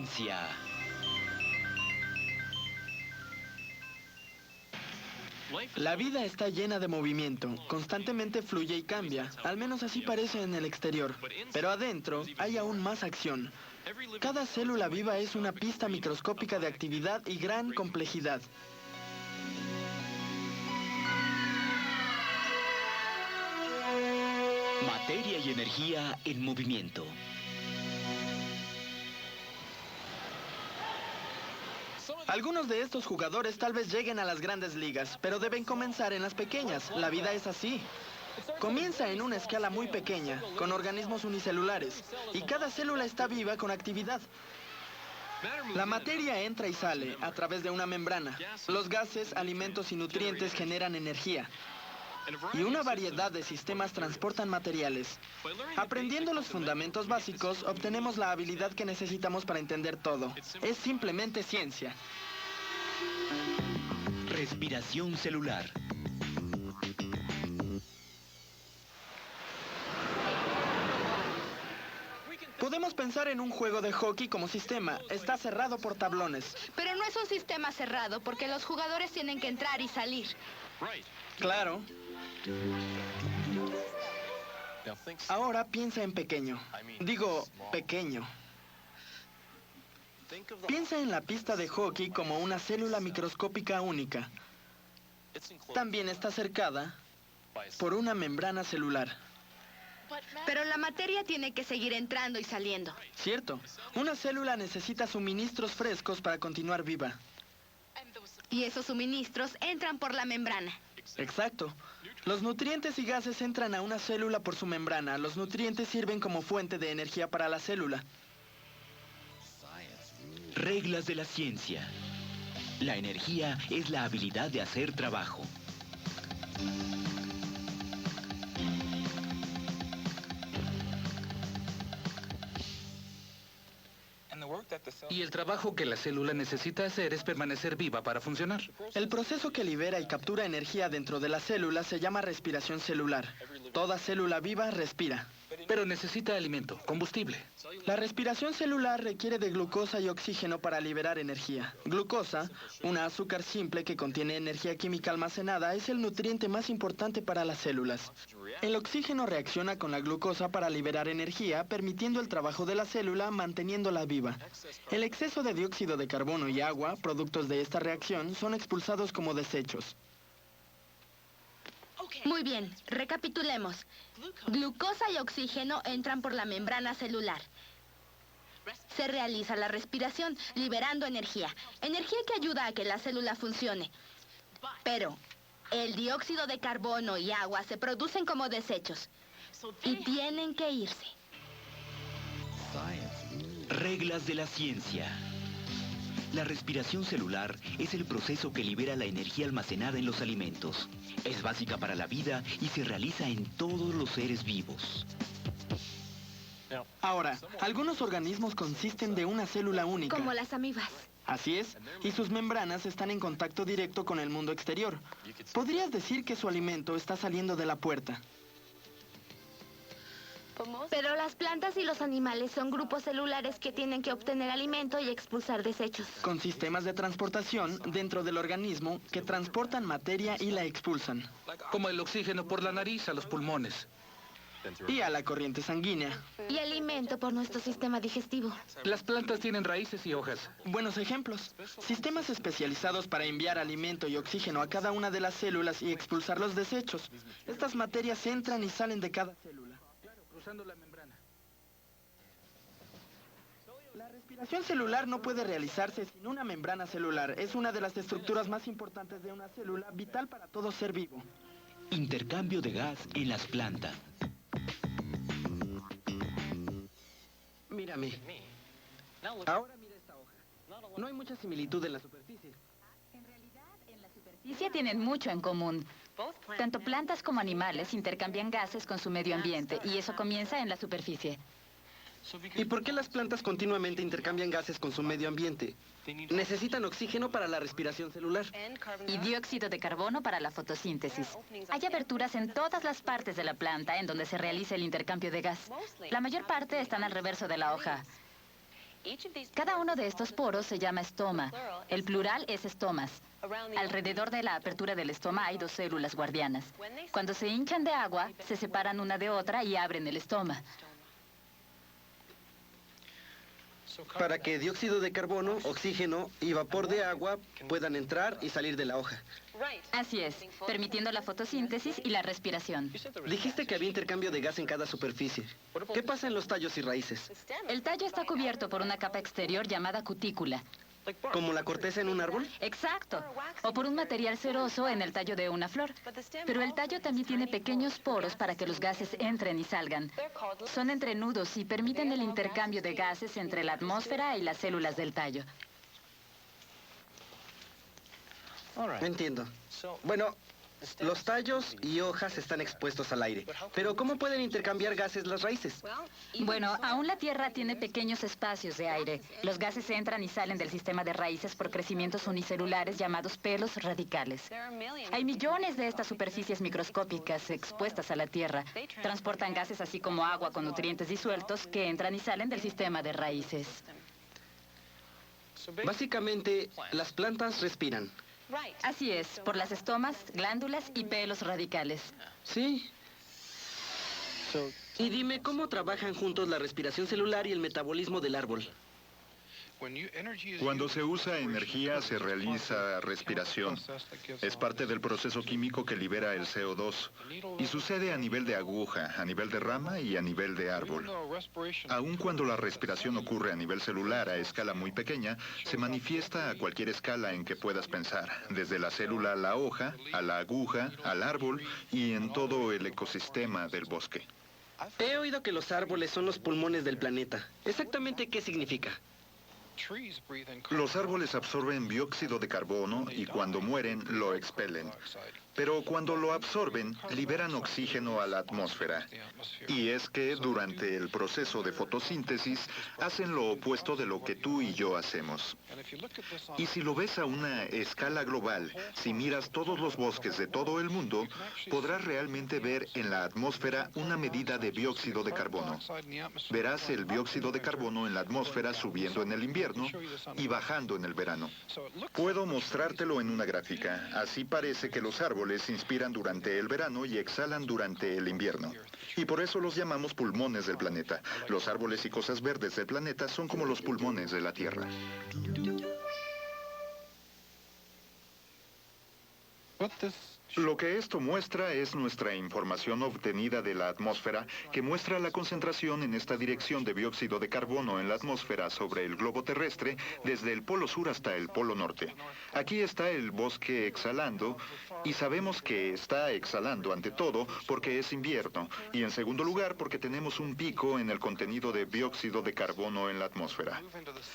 ciencia. La vida está llena de movimiento, constantemente fluye y cambia, al menos así parece en el exterior. Pero adentro hay aún más acción. Cada célula viva es una pista microscópica de actividad y gran complejidad. Materia y energía en movimiento. Algunos de estos jugadores tal vez lleguen a las grandes ligas, pero deben comenzar en las pequeñas. La vida es así. Comienza en una escala muy pequeña, con organismos unicelulares, y cada célula está viva con actividad. La materia entra y sale a través de una membrana. Los gases, alimentos y nutrientes generan energía. Y una variedad de sistemas transportan materiales. Aprendiendo los fundamentos básicos, obtenemos la habilidad que necesitamos para entender todo. Es simplemente ciencia. Respiración celular. Podemos pensar en un juego de hockey como sistema. Está cerrado por tablones. Pero no es un sistema cerrado porque los jugadores tienen que entrar y salir. Claro. Ahora piensa en pequeño. Digo, pequeño. Piensa en la pista de hockey como una célula microscópica única. También está cercada por una membrana celular. Pero la materia tiene que seguir entrando y saliendo. Cierto. Una célula necesita suministros frescos para continuar viva. Y esos suministros entran por la membrana. Exacto. Los nutrientes y gases entran a una célula por su membrana. Los nutrientes sirven como fuente de energía para la célula. Reglas de la ciencia. La energía es la habilidad de hacer trabajo. Y el trabajo que la célula necesita hacer es permanecer viva para funcionar. El proceso que libera y captura energía dentro de la célula se llama respiración celular. Toda célula viva respira. Pero necesita alimento, combustible. La respiración celular requiere de glucosa y oxígeno para liberar energía. Glucosa, una azúcar simple que contiene energía química almacenada, es el nutriente más importante para las células. El oxígeno reacciona con la glucosa para liberar energía, permitiendo el trabajo de la célula, manteniéndola viva. El exceso de dióxido de carbono y agua, productos de esta reacción, son expulsados como desechos. Muy bien, recapitulemos. Glucosa y oxígeno entran por la membrana celular. Se realiza la respiración, liberando energía. Energía que ayuda a que la célula funcione. Pero el dióxido de carbono y agua se producen como desechos y tienen que irse. Reglas de la ciencia. La respiración celular es el proceso que libera la energía almacenada en los alimentos. Es básica para la vida y se realiza en todos los seres vivos. Ahora, algunos organismos consisten de una célula única. Como las amibas. Así es, y sus membranas están en contacto directo con el mundo exterior. Podrías decir que su alimento está saliendo de la puerta. Pero las plantas y los animales son grupos celulares que tienen que obtener alimento y expulsar desechos. Con sistemas de transportación dentro del organismo que transportan materia y la expulsan. Como el oxígeno por la nariz a los pulmones. Y a la corriente sanguínea. Y alimento por nuestro sistema digestivo. Las plantas tienen raíces y hojas. Buenos ejemplos. Sistemas especializados para enviar alimento y oxígeno a cada una de las células y expulsar los desechos. Estas materias entran y salen de cada célula. Cruzando la membrana. La respiración celular no puede realizarse sin una membrana celular. Es una de las estructuras más importantes de una célula, vital para todo ser vivo. Intercambio de gas en las plantas. Mírame. Ahora mira esta hoja. No hay mucha similitud en la superficie. En realidad, en la superficie tienen mucho en común. Tanto plantas como animales intercambian gases con su medio ambiente y eso comienza en la superficie. ¿Y por qué las plantas continuamente intercambian gases con su medio ambiente? Necesitan oxígeno para la respiración celular. Y dióxido de carbono para la fotosíntesis. Hay aberturas en todas las partes de la planta en donde se realiza el intercambio de gas. La mayor parte están al reverso de la hoja. Cada uno de estos poros se llama estoma. El plural es estomas. Alrededor de la apertura del estoma hay dos células guardianas. Cuando se hinchan de agua, se separan una de otra y abren el estoma. Para que dióxido de carbono, oxígeno y vapor de agua puedan entrar y salir de la hoja. Así es, permitiendo la fotosíntesis y la respiración. Dijiste que había intercambio de gas en cada superficie. ¿Qué pasa en los tallos y raíces? El tallo está cubierto por una capa exterior llamada cutícula. ¿Como la corteza en un árbol? Exacto. O por un material ceroso en el tallo de una flor. Pero el tallo también tiene pequeños poros para que los gases entren y salgan. Son entrenudos y permiten el intercambio de gases entre la atmósfera y las células del tallo. Entiendo. Bueno, los tallos y hojas están expuestos al aire. Pero ¿cómo pueden intercambiar gases las raíces? Bueno, aún la Tierra tiene pequeños espacios de aire. Los gases entran y salen del sistema de raíces por crecimientos unicelulares llamados pelos radicales. Hay millones de estas superficies microscópicas expuestas a la Tierra. Transportan gases así como agua con nutrientes disueltos que entran y salen del sistema de raíces. Básicamente, las plantas respiran. Así es, por las estomas, glándulas y pelos radicales. Sí. Y dime, ¿cómo trabajan juntos la respiración celular y el metabolismo del árbol? Cuando se usa energía, se realiza respiración. Es parte del proceso químico que libera el CO2. Y sucede a nivel de aguja, a nivel de rama y a nivel de árbol. Aun cuando la respiración ocurre a nivel celular a escala muy pequeña, se manifiesta a cualquier escala en que puedas pensar, desde la célula a la hoja, a la aguja, al árbol y en todo el ecosistema del bosque. He oído que los árboles son los pulmones del planeta. ¿Exactamente qué significa? Los árboles absorben dióxido de carbono y cuando mueren lo expelen. Pero cuando lo absorben, liberan oxígeno a la atmósfera. Y es que durante el proceso de fotosíntesis hacen lo opuesto de lo que tú y yo hacemos. Y si lo ves a una escala global, si miras todos los bosques de todo el mundo, podrás realmente ver en la atmósfera una medida de dióxido de carbono. Verás el dióxido de carbono en la atmósfera subiendo en el invierno y bajando en el verano. Puedo mostrártelo en una gráfica. Así parece que los árboles inspiran durante el verano y exhalan durante el invierno. Y por eso los llamamos pulmones del planeta. Los árboles y cosas verdes del planeta son como los pulmones de la Tierra. Lo que esto muestra es nuestra información obtenida de la atmósfera, que muestra la concentración en esta dirección de dióxido de carbono en la atmósfera sobre el globo terrestre desde el polo sur hasta el polo norte. Aquí está el bosque exhalando, y sabemos que está exhalando ante todo porque es invierno, y en segundo lugar porque tenemos un pico en el contenido de dióxido de carbono en la atmósfera.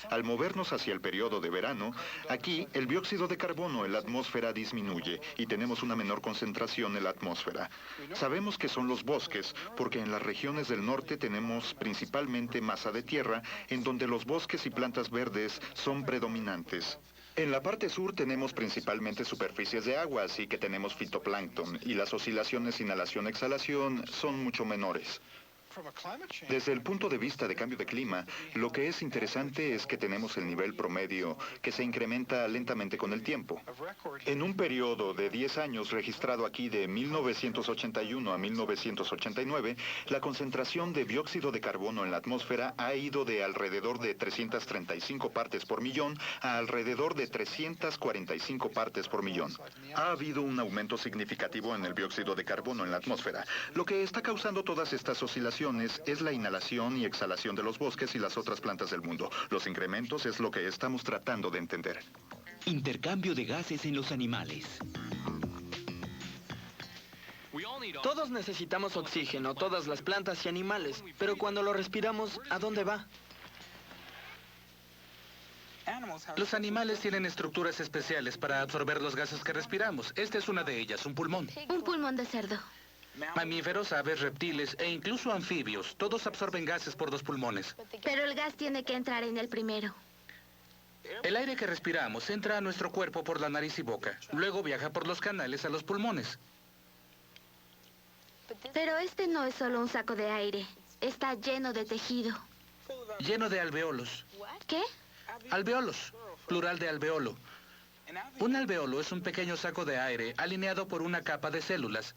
Al movernos hacia el periodo de verano, aquí el dióxido de carbono en la atmósfera disminuye y tenemos una menor concentración en la atmósfera. Sabemos que son los bosques porque en las regiones del norte tenemos principalmente masa de tierra en donde los bosques y plantas verdes son predominantes. En la parte sur tenemos principalmente superficies de agua, así que tenemos fitoplancton y las oscilaciones inhalación-exhalación son mucho menores. Desde el punto de vista de cambio de clima, lo que es interesante es que tenemos el nivel promedio que se incrementa lentamente con el tiempo. En un periodo de 10 años registrado aquí de 1981 a 1989, la concentración de dióxido de carbono en la atmósfera ha ido de alrededor de 335 partes por millón a alrededor de 345 partes por millón. Ha habido un aumento significativo en el dióxido de carbono en la atmósfera. Lo que está causando todas estas oscilaciones es la inhalación y exhalación de los bosques y las otras plantas del mundo. Los incrementos es lo que estamos tratando de entender. Intercambio de gases en los animales. Todos necesitamos oxígeno, todas las plantas y animales, pero cuando lo respiramos, ¿a dónde va? Los animales tienen estructuras especiales para absorber los gases que respiramos. Esta es una de ellas, un pulmón. Un pulmón de cerdo. Mamíferos, aves, reptiles e incluso anfibios, todos absorben gases por los pulmones. Pero el gas tiene que entrar en el primero. El aire que respiramos entra a nuestro cuerpo por la nariz y boca. Luego viaja por los canales a los pulmones. Pero este no es solo un saco de aire. Está lleno de tejido. Lleno de alveolos. ¿Qué? Alveolos, plural de alveolo. Un alveolo es un pequeño saco de aire alineado por una capa de células.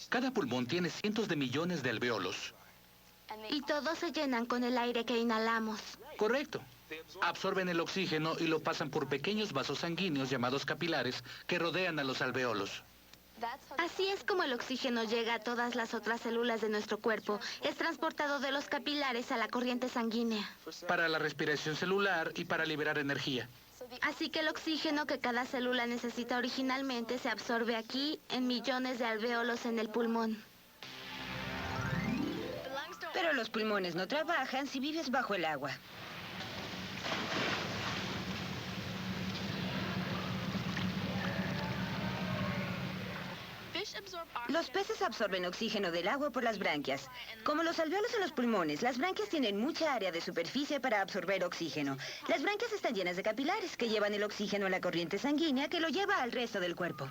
Cada pulmón tiene cientos de millones de alveolos. Y todos se llenan con el aire que inhalamos. Correcto. Absorben el oxígeno y lo pasan por pequeños vasos sanguíneos llamados capilares que rodean a los alveolos. Así es como el oxígeno llega a todas las otras células de nuestro cuerpo. Es transportado de los capilares a la corriente sanguínea. Para la respiración celular y para liberar energía. Así que el oxígeno que cada célula necesita originalmente se absorbe aquí en millones de alvéolos en el pulmón. Pero los pulmones no trabajan si vives bajo el agua. Los peces absorben oxígeno del agua por las branquias. Como los alvéolos en los pulmones, las branquias tienen mucha área de superficie para absorber oxígeno. Las branquias están llenas de capilares que llevan el oxígeno a la corriente sanguínea que lo lleva al resto del cuerpo.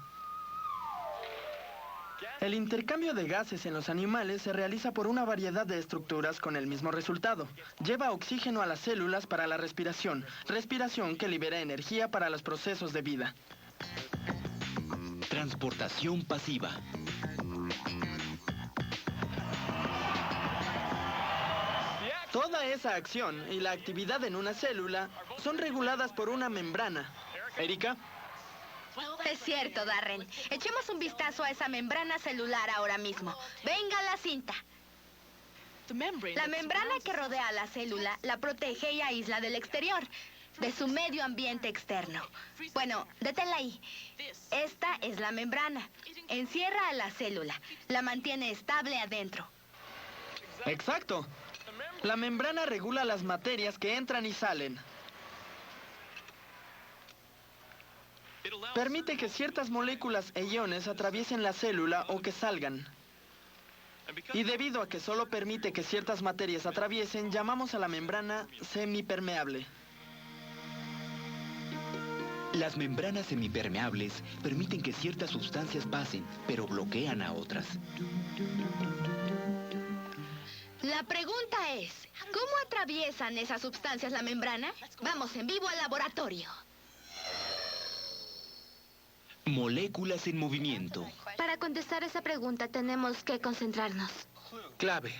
El intercambio de gases en los animales se realiza por una variedad de estructuras con el mismo resultado. Lleva oxígeno a las células para la respiración que libera energía para los procesos de vida. Transportación pasiva. Toda esa acción y la actividad en una célula son reguladas por una membrana. ¿Erika? Es cierto, Darren. Echemos un vistazo a esa membrana celular ahora mismo. Venga la cinta. La membrana que rodea a la célula la protege y aísla del exterior, de su medio ambiente externo. Bueno, deténla ahí. Esta es la membrana. Encierra a la célula. La mantiene estable adentro. Exacto. La membrana regula las materias que entran y salen. Permite que ciertas moléculas e iones atraviesen la célula o que salgan. Y debido a que solo permite que ciertas materias atraviesen, llamamos a la membrana semipermeable. Las membranas semipermeables permiten que ciertas sustancias pasen, pero bloquean a otras. La pregunta es, ¿cómo atraviesan esas sustancias la membrana? Vamos en vivo al laboratorio. Moléculas en movimiento. Para contestar esa pregunta tenemos que concentrarnos. Clave.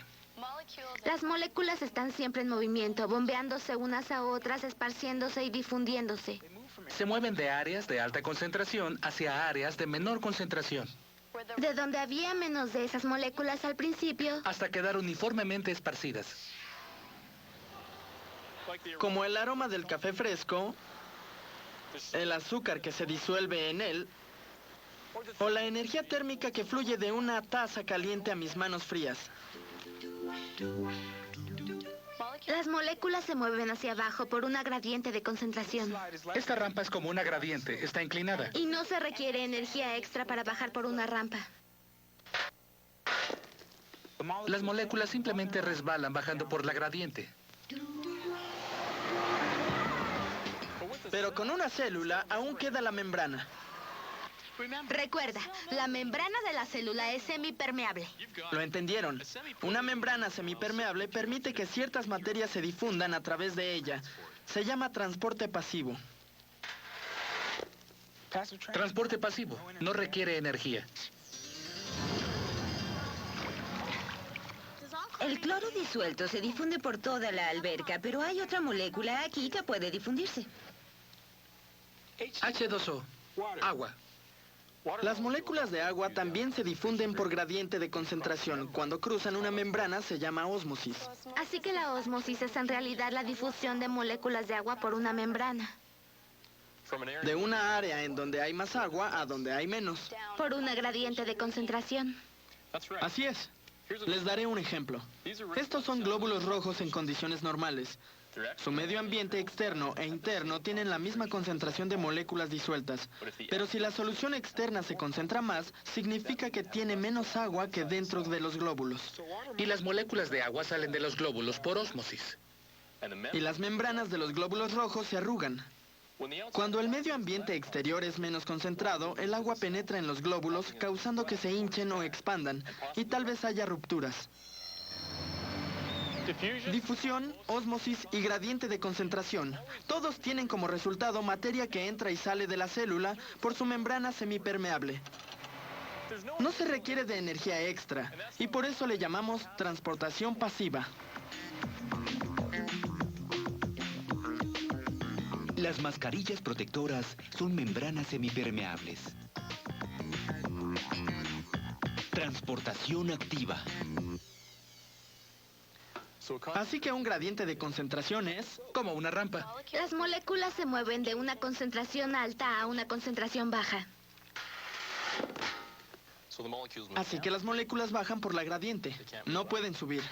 Las moléculas están siempre en movimiento, bombeándose unas a otras, esparciéndose y difundiéndose. Se mueven de áreas de alta concentración hacia áreas de menor concentración, De donde había menos de esas moléculas al principio, hasta quedar uniformemente esparcidas. Como el aroma del café fresco, el azúcar que se disuelve en él, o la energía térmica que fluye de una taza caliente a mis manos frías. las moléculas se mueven hacia abajo por una gradiente de concentración. Esta rampa es como una gradiente, está inclinada. Y no se requiere energía extra para bajar por una rampa. Las moléculas simplemente resbalan bajando por la gradiente. Pero con una célula aún queda la membrana. Recuerda, la membrana de la célula es semipermeable. ¿Lo entendieron? Una membrana semipermeable permite que ciertas materias se difundan a través de ella. Se llama transporte pasivo. Transporte pasivo, no requiere energía. El cloro disuelto se difunde por toda la alberca, pero hay otra molécula aquí que puede difundirse. H2O, agua. Las moléculas de agua también se difunden por gradiente de concentración. Cuando cruzan una membrana se llama ósmosis. Así que la ósmosis es en realidad la difusión de moléculas de agua por una membrana. De una área en donde hay más agua a donde hay menos. Por una gradiente de concentración. Así es. Les daré un ejemplo. Estos son glóbulos rojos en condiciones normales. Su medio ambiente externo e interno tienen la misma concentración de moléculas disueltas. Pero si la solución externa se concentra más, significa que tiene menos agua que dentro de los glóbulos. Y las moléculas de agua salen de los glóbulos por ósmosis. Y las membranas de los glóbulos rojos se arrugan. Cuando el medio ambiente exterior es menos concentrado, el agua penetra en los glóbulos, causando que se hinchen o expandan, y tal vez haya rupturas. Difusión, ósmosis y gradiente de concentración. Todos tienen como resultado materia que entra y sale de la célula por su membrana semipermeable. No se requiere de energía extra y por eso le llamamos transportación pasiva. Las mascarillas protectoras son membranas semipermeables. Transportación activa. Así que un gradiente de concentración es... Como una rampa. Las moléculas se mueven de una concentración alta a una concentración baja. Así que las moléculas bajan por la gradiente. No pueden subir.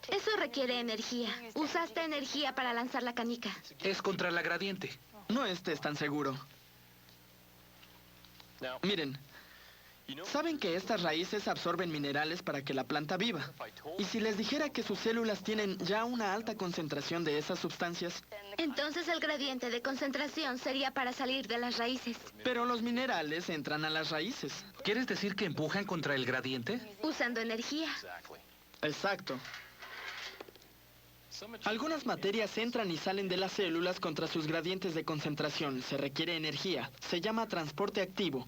Eso requiere energía. Usaste energía para lanzar la canica. Es contra la gradiente. No estés tan seguro. Miren, saben que estas raíces absorben minerales para que la planta viva. Y si les dijera que sus células tienen ya una alta concentración de esas sustancias, Entonces el gradiente de concentración sería para salir de las raíces. pero los minerales entran a las raíces. ¿Quieres decir que empujan contra el gradiente? Usando energía. Exacto. Algunas materias entran y salen de las células contra sus gradientes de concentración. Se requiere energía. Se llama transporte activo.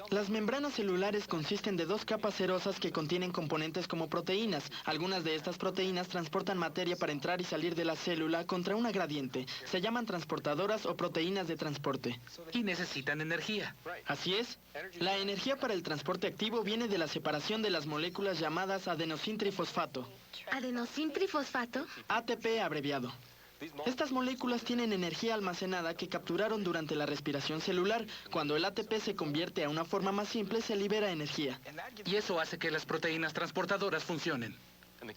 Las membranas celulares consisten de dos capas cerosas que contienen componentes como proteínas. Algunas de estas proteínas transportan materia para entrar y salir de la célula contra una gradiente. Se llaman transportadoras o proteínas de transporte. Y necesitan energía. Así es. La energía para el transporte activo viene de la separación de las moléculas llamadas adenosintrifosfato, ¿Adenosintrifosfato? ATP abreviado. Estas moléculas tienen energía almacenada que capturaron durante la respiración celular. Cuando el ATP se convierte a una forma más simple, se libera energía. Y eso hace que las proteínas transportadoras funcionen.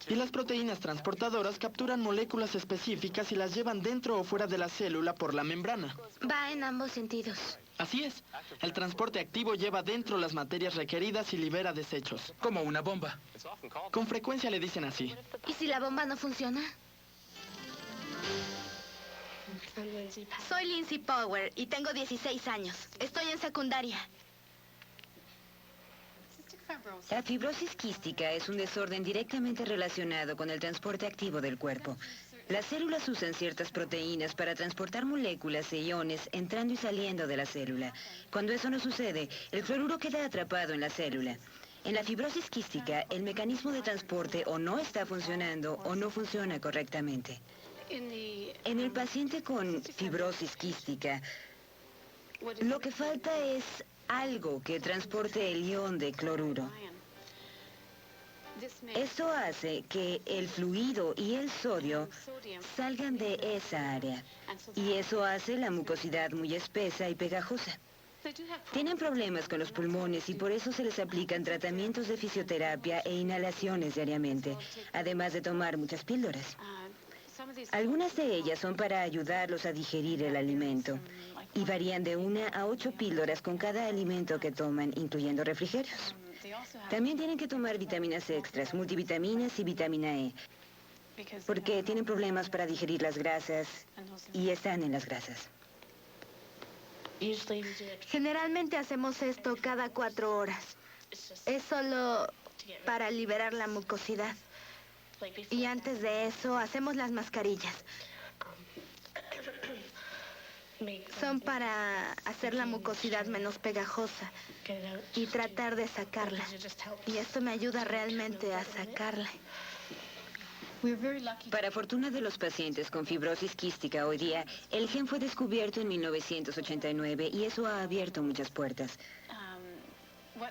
Y las proteínas transportadoras capturan moléculas específicas y las llevan dentro o fuera de la célula por la membrana. Va en ambos sentidos. Así es. El transporte activo lleva dentro las materias requeridas y libera desechos. Como una bomba. Con frecuencia le dicen así. ¿Y si la bomba no funciona? Soy Lindsay Power y tengo 16 años. Estoy en secundaria. La fibrosis quística es un desorden directamente relacionado con el transporte activo del cuerpo. Las células usan ciertas proteínas para transportar moléculas e iones entrando y saliendo de la célula. Cuando eso no sucede, el cloruro queda atrapado en la célula. En la fibrosis quística, el mecanismo de transporte o no está funcionando o no funciona correctamente. En el paciente con fibrosis quística, lo que falta es algo que transporte el ion de cloruro. Esto hace que el fluido y el sodio salgan de esa área. Y eso hace la mucosidad muy espesa y pegajosa. Tienen problemas con los pulmones y por eso se les aplican tratamientos de fisioterapia e inhalaciones diariamente, además de tomar muchas píldoras. Algunas de ellas son para ayudarlos a digerir el alimento y varían de 1 a 8 píldoras con cada alimento que toman, incluyendo refrigerios. También tienen que tomar vitaminas extras, multivitaminas y vitamina E, porque tienen problemas para digerir las grasas y están en las grasas. Generalmente hacemos esto cada 4 horas. Es solo para liberar la mucosidad. Y antes de eso, hacemos las mascarillas. Son para hacer la mucosidad menos pegajosa y tratar de sacarla. Y esto me ayuda realmente a sacarla. Para fortuna de los pacientes con fibrosis quística hoy día, el gen fue descubierto en 1989 y eso ha abierto muchas puertas.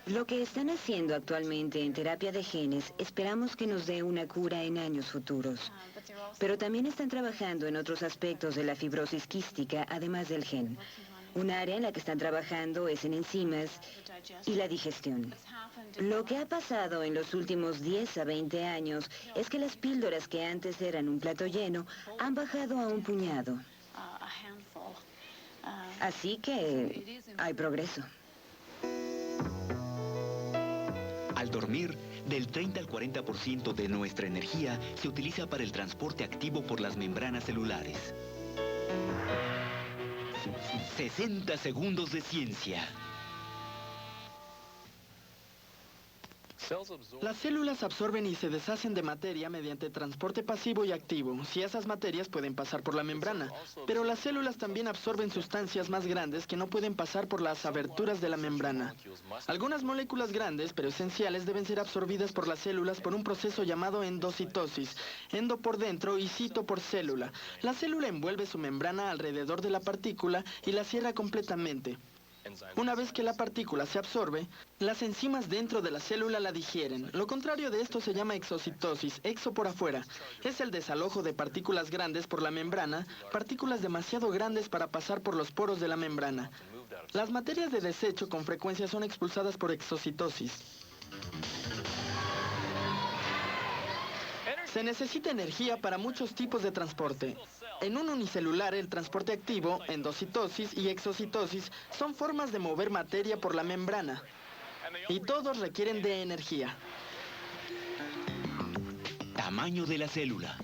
Lo que están haciendo actualmente en terapia de genes, esperamos que nos dé una cura en años futuros. Pero también están trabajando en otros aspectos de la fibrosis quística, además del gen. Un área en la que están trabajando es en enzimas y la digestión. Lo que ha pasado en los últimos 10 a 20 años es que las píldoras que antes eran un plato lleno han bajado a un puñado. Así que hay progreso. Al dormir, del 30 al 40% de nuestra energía se utiliza para el transporte activo por las membranas celulares. 60 segundos de ciencia. Las células absorben y se deshacen de materia mediante transporte pasivo y activo, si esas materias pueden pasar por la membrana. Pero las células también absorben sustancias más grandes que no pueden pasar por las aberturas de la membrana. Algunas moléculas grandes, pero esenciales, deben ser absorbidas por las células por un proceso llamado endocitosis. Endo por dentro y cito por célula. La célula envuelve su membrana alrededor de la partícula y la cierra completamente. Una vez que la partícula se absorbe, las enzimas dentro de la célula la digieren. Lo contrario de esto se llama exocitosis, exo por afuera. Es el desalojo de partículas grandes por la membrana, partículas demasiado grandes para pasar por los poros de la membrana. Las materias de desecho con frecuencia son expulsadas por exocitosis. Se necesita energía para muchos tipos de transporte. En un unicelular, el transporte activo, endocitosis y exocitosis son formas de mover materia por la membrana. Y todos requieren de energía. Tamaño de la célula.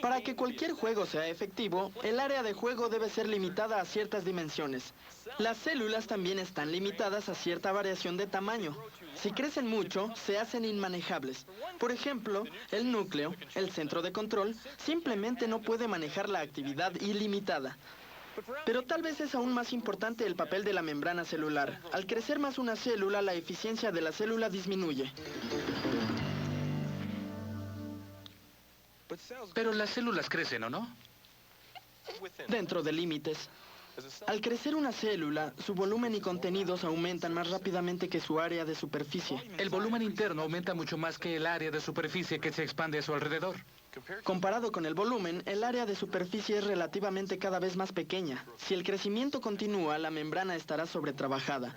Para que cualquier juego sea efectivo, el área de juego debe ser limitada a ciertas dimensiones. Las células también están limitadas a cierta variación de tamaño. Si crecen mucho, se hacen inmanejables. Por ejemplo, el núcleo, el centro de control, simplemente no puede manejar la actividad ilimitada. Pero tal vez es aún más importante el papel de la membrana celular. Al crecer más una célula, la eficiencia de la célula disminuye. Pero las células crecen, ¿o no? Dentro de límites. Al crecer una célula, su volumen y contenidos aumentan más rápidamente que su área de superficie. El volumen interno aumenta mucho más que el área de superficie que se expande a su alrededor. Comparado con el volumen, el área de superficie es relativamente cada vez más pequeña. Si el crecimiento continúa, la membrana estará sobretrabajada.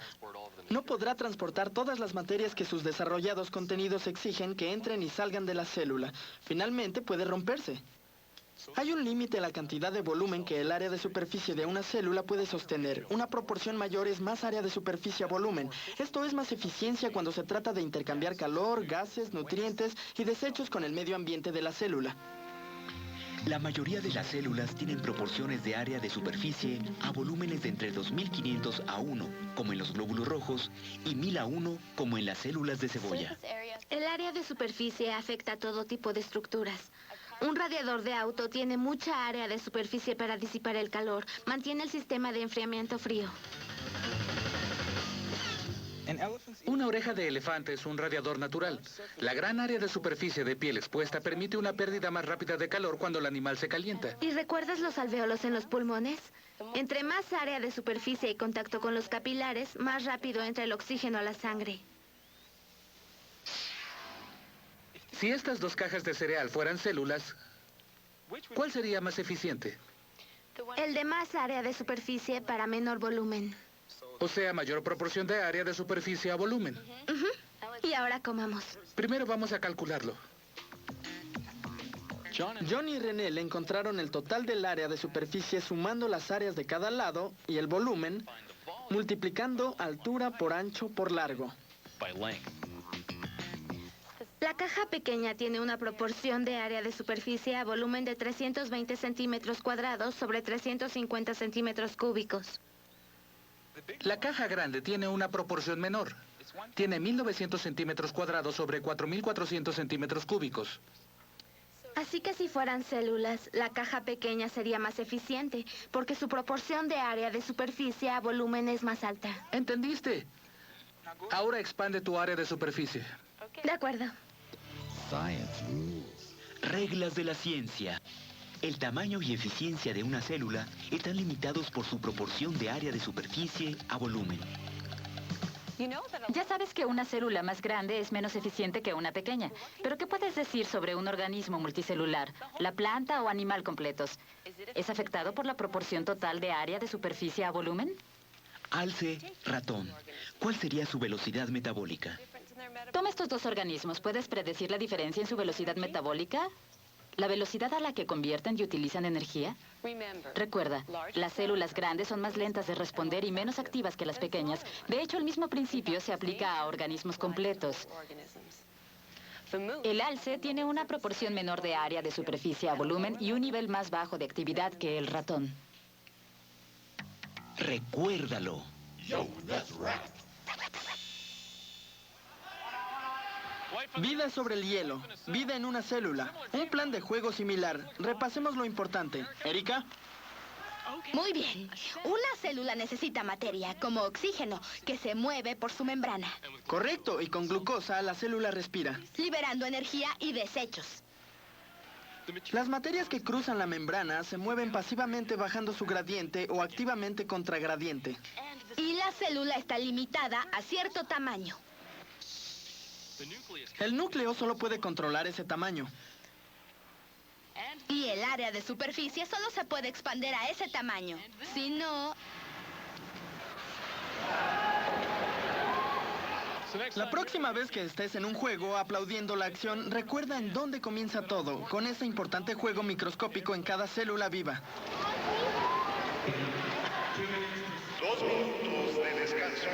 No podrá transportar todas las materias que sus desarrollados contenidos exigen que entren y salgan de la célula. Finalmente puede romperse. Hay un límite a la cantidad de volumen que el área de superficie de una célula puede sostener. Una proporción mayor es más área de superficie a volumen. Esto es más eficiencia cuando se trata de intercambiar calor, gases, nutrientes y desechos con el medio ambiente de la célula. La mayoría de las células tienen proporciones de área de superficie a volúmenes de entre 2500 a 1, como en los glóbulos rojos, y 1000 a 1, como en las células de cebolla. El área de superficie afecta a todo tipo de estructuras. Un radiador de auto tiene mucha área de superficie para disipar el calor. Mantiene el sistema de enfriamiento frío. Una oreja de elefante es un radiador natural. La gran área de superficie de piel expuesta permite una pérdida más rápida de calor cuando el animal se calienta. ¿Y recuerdas los alvéolos en los pulmones? Entre más área de superficie y contacto con los capilares, más rápido entra el oxígeno a la sangre. Si estas dos cajas de cereal fueran células, ¿cuál sería más eficiente? El de más área de superficie para menor volumen. O sea, mayor proporción de área de superficie a volumen. Y ahora comamos. Primero vamos a calcularlo. John y René le encontraron el total del área de superficie sumando las áreas de cada lado y el volumen, multiplicando altura por ancho por largo. La caja pequeña tiene una proporción de área de superficie a volumen de 320 centímetros cuadrados sobre 350 centímetros cúbicos. La caja grande tiene una proporción menor. Tiene 1900 centímetros cuadrados sobre 4400 centímetros cúbicos. Así que si fueran células, la caja pequeña sería más eficiente, porque su proporción de área de superficie a volumen es más alta. ¿Entendiste? Ahora expande tu área de superficie. De acuerdo. Reglas de la ciencia. El tamaño y eficiencia de una célula están limitados por su proporción de área de superficie a volumen. Ya sabes que una célula más grande es menos eficiente que una pequeña. Pero ¿qué puedes decir sobre un organismo multicelular, la planta o animal completos? ¿Es afectado por la proporción total de área de superficie a volumen? Alce, ratón. ¿Cuál sería su velocidad metabólica? Toma estos dos organismos. ¿Puedes predecir la diferencia en su velocidad metabólica? ¿La velocidad a la que convierten y utilizan energía? Recuerda, las células grandes son más lentas de responder y menos activas que las pequeñas. De hecho, el mismo principio se aplica a organismos completos. El alce tiene una proporción menor de área de superficie a volumen y un nivel más bajo de actividad que el ratón. Recuérdalo. Vida sobre el hielo. Vida en una célula. Un plan de juego similar. Repasemos lo importante. Erika. Muy bien. Una célula necesita materia, como oxígeno, que se mueve por su membrana, Correcto, y con glucosa la célula respira. liberando energía y desechos. Las materias que cruzan la membrana se mueven pasivamente bajando su gradiente o activamente contra gradiente. Y la célula está limitada a cierto tamaño. El núcleo solo puede controlar ese tamaño. Y el área de superficie solo se puede expandir a ese tamaño. Si no... La próxima vez que estés en un juego aplaudiendo la acción, recuerda en dónde comienza todo, con ese importante juego microscópico en cada célula viva. 2 minutos de descanso.